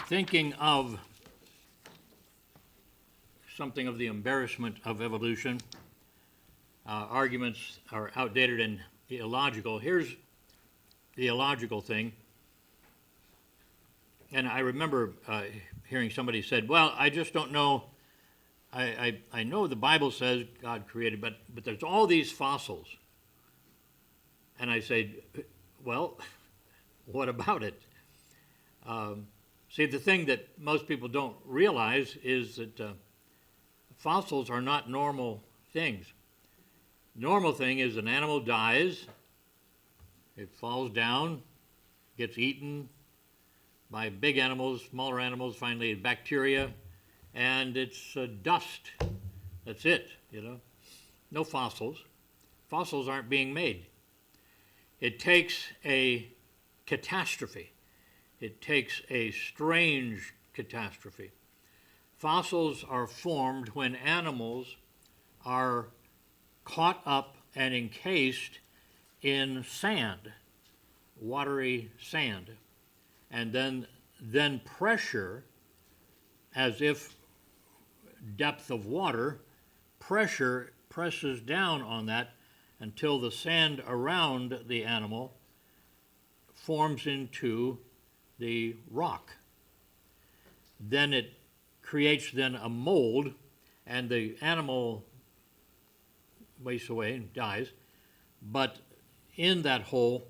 thinking of something of the embarrassment of evolution, arguments are outdated and illogical. Here's the illogical thing. And I remember hearing somebody said, well, I just don't know. I know the Bible says God created, but there's all these fossils. And I said, well, what about it? See, the thing that most people don't realize is that fossils are not normal things. Normal thing is an animal dies, it falls down, gets eaten by big animals, smaller animals, finally bacteria, and it's dust. That's it, you know. No fossils. Fossils aren't being made. It takes a catastrophe. It takes a strange catastrophe. Fossils are formed when animals are caught up and encased in sand, watery sand, and then pressure, as if depth of water, pressure presses down on that until the sand around the animal forms into the rock. Then it creates then a mold, and the animal wastes away and dies, but in that hole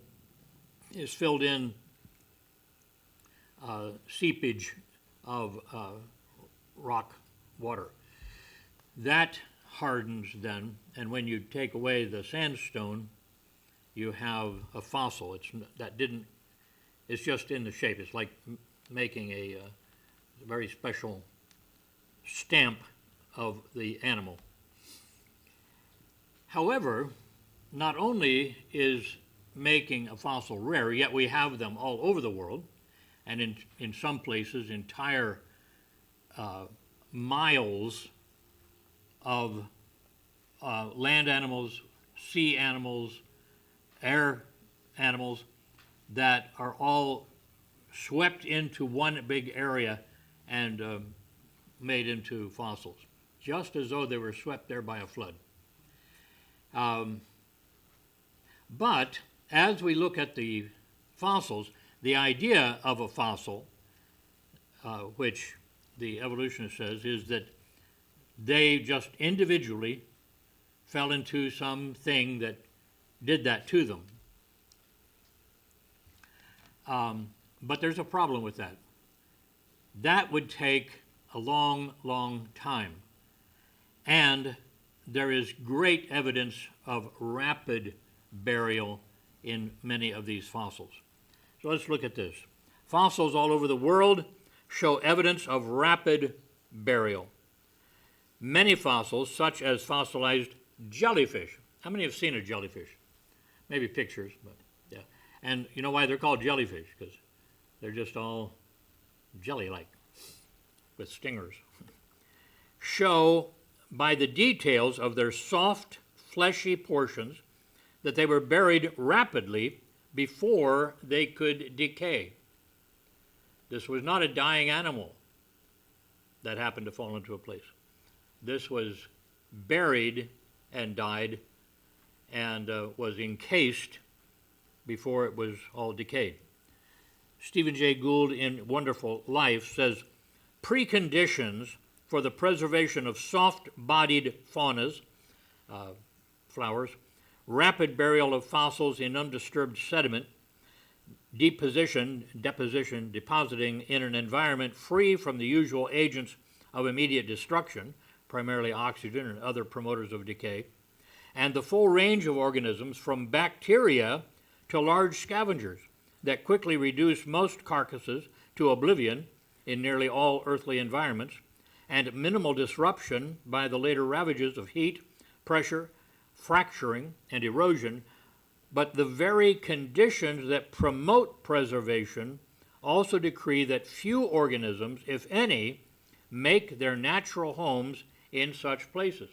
is filled in seepage of rock water. That hardens then, and when you take away the sandstone, you have a fossil. It's just in the shape. It's like making a very special stamp of the animal. However, not only is making a fossil rare, yet we have them all over the world, and in some places entire miles of land animals, sea animals, air animals that are all swept into one big area and made into fossils, just as though they were swept there by a flood. But as we look at the fossils, the idea of a fossil, which the evolutionist says, is that they just individually fell into something that did that to them. But there's a problem with that. That would take a long, long time. And there is great evidence of rapid burial in many of these fossils. So let's look at this. Fossils all over the world show evidence of rapid burial. Many fossils, such as fossilized jellyfish. How many have seen a jellyfish? Maybe pictures, but yeah. And you know why they're called jellyfish? Because they're just all jelly-like with stingers. Show by the details of their soft, fleshy portions that they were buried rapidly before they could decay. This was not a dying animal that happened to fall into a place. This was buried and died and was encased before it was all decayed. Stephen Jay Gould in Wonderful Life says, preconditions for the preservation of soft-bodied faunas, flowers, rapid burial of fossils in undisturbed sediment, depositing in an environment free from the usual agents of immediate destruction, primarily oxygen and other promoters of decay, and the full range of organisms from bacteria to large scavengers that quickly reduce most carcasses to oblivion in nearly all earthly environments, and minimal disruption by the later ravages of heat, pressure, fracturing, and erosion, but the very conditions that promote preservation also decree that few organisms, if any, make their natural homes in such places.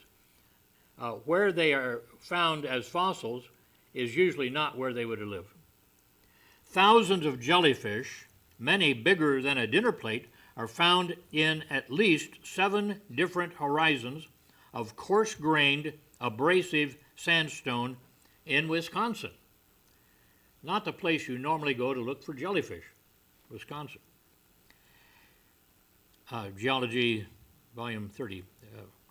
Where they are found as fossils is usually not where they would live. Thousands of jellyfish, many bigger than a dinner plate, are found in at least 7 different horizons of coarse-grained, abrasive sandstone in Wisconsin. Not the place you normally go to look for jellyfish, Wisconsin. Geology, Volume 30,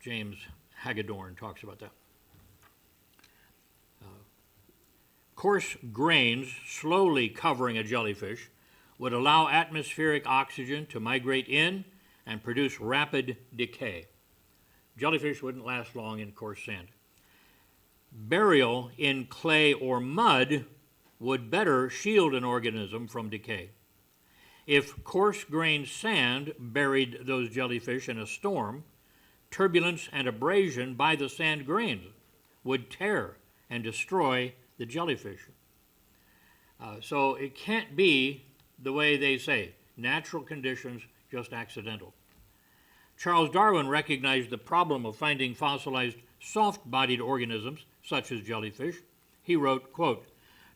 James Hagedorn talks about that. Coarse grains slowly covering a jellyfish would allow atmospheric oxygen to migrate in and produce rapid decay. Jellyfish wouldn't last long in coarse sand. Burial in clay or mud would better shield an organism from decay. If coarse-grained sand buried those jellyfish in a storm, turbulence and abrasion by the sand grains would tear and destroy the jellyfish. So it can't be the way they say, natural conditions, just accidental. Charles Darwin recognized the problem of finding fossilized soft-bodied organisms, such as jellyfish. He wrote, quote,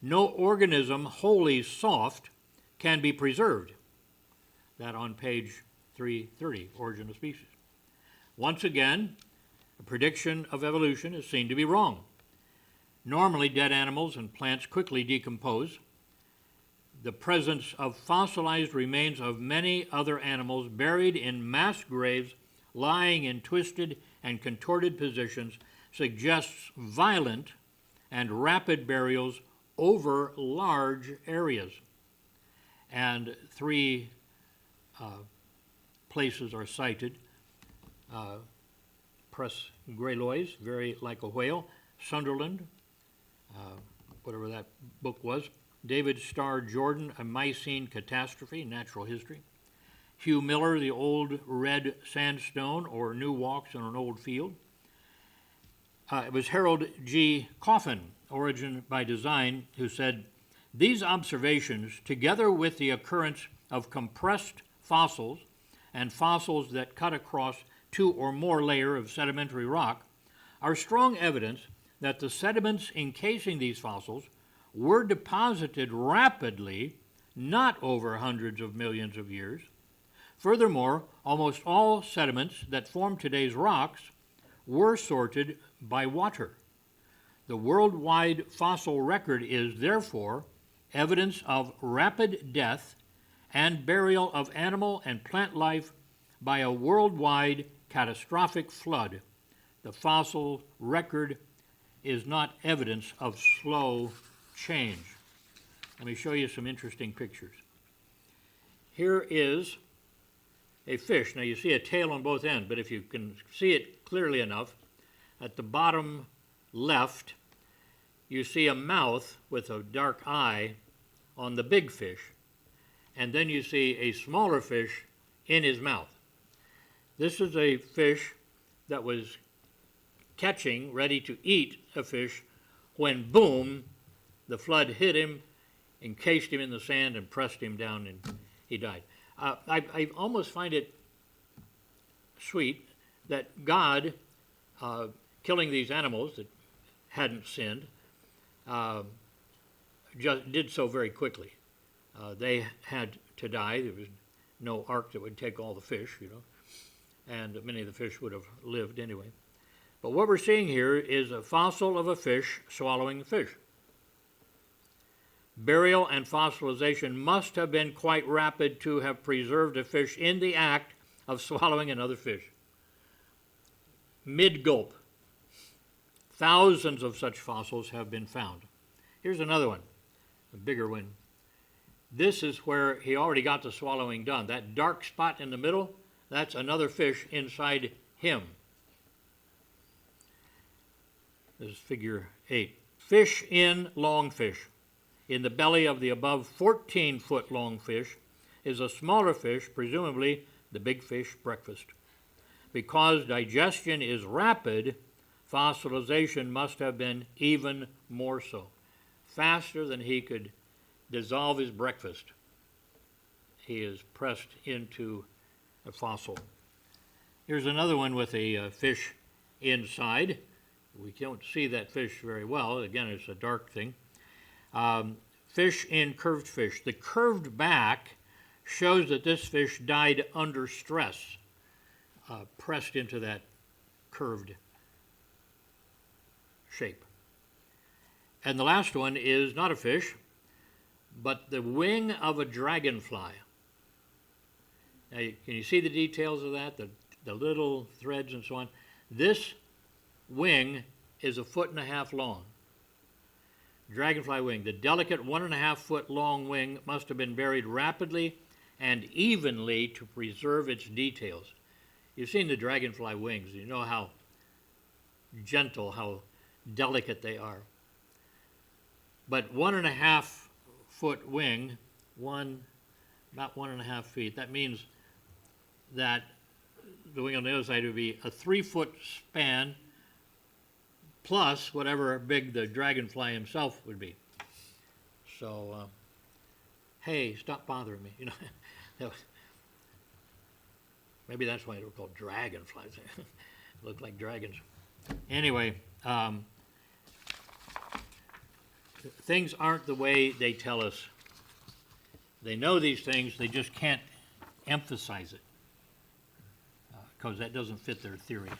"No organism wholly soft can be preserved." That on page 330, Origin of Species. Once again, a prediction of evolution is seen to be wrong. Normally, dead animals and plants quickly decompose. The presence of fossilized remains of many other animals buried in mass graves, lying in twisted and contorted positions, suggests violent and rapid burials over large areas. And 3 places are cited. Press Greylois, very like a whale. Sunderland, whatever that book was. David Starr Jordan, A Miocene Catastrophe, Natural History. Hugh Miller, The Old Red Sandstone, or New Walks on an Old Field. It was Harold G. Coffin, Origin by Design, who said, "These observations, together with the occurrence of compressed fossils and fossils that cut across 2 or more layers of sedimentary rock, are strong evidence that the sediments encasing these fossils were deposited rapidly, not over hundreds of millions of years. Furthermore, almost all sediments that form today's rocks were sorted by water. The worldwide fossil record is, therefore, evidence of rapid death and burial of animal and plant life by a worldwide catastrophic flood. The fossil record is not evidence of slow change." Let me show you some interesting pictures. Here is a fish. Now you see a tail on both ends, but if you can see it clearly enough, at the bottom left, you see a mouth with a dark eye on the big fish, and then you see a smaller fish in his mouth. This is a fish that was catching, ready to eat a fish, when boom, the flood hit him, encased him in the sand, and pressed him down, and he died. I almost find it sweet that God, killing these animals that hadn't sinned, just did so very quickly. They had to die. There was no ark that would take all the fish, and many of the fish would have lived anyway. But what we're seeing here is a fossil of a fish swallowing a fish. Burial and fossilization must have been quite rapid to have preserved a fish in the act of swallowing another fish. Mid-gulp. Thousands of such fossils have been found. Here's another one, a bigger one. This is where he already got the swallowing done. That dark spot in the middle, that's another fish inside him. This is figure 8. Fish in longfish. In the belly of the above 14-foot long fish is a smaller fish, presumably the big fish breakfast. Because digestion is rapid, fossilization must have been even more so. Faster than he could dissolve his breakfast, he is pressed into a fossil. Here's another one with a fish inside. We don't see that fish very well. Again, it's a dark thing. fish in curved fish. The curved back shows that this fish died under stress, pressed into that curved shape. And the last one is not a fish, but the wing of a dragonfly. Now, can you see the details of that, the little threads and so on? This wing is 1.5 feet long. Dragonfly wing. The delicate 1.5 foot long wing must have been buried rapidly and evenly to preserve its details. You've seen the dragonfly wings. You know how gentle, how delicate they are. But 1.5 foot wing, about 1.5 feet, that means that the wing on the other side would be a 3-foot span plus whatever big the dragonfly himself would be. So, hey, stop bothering me. You know, maybe that's why they were called dragonflies. Look like dragons. Anyway, things aren't the way they tell us. They know these things, they just can't emphasize it because that doesn't fit their theory.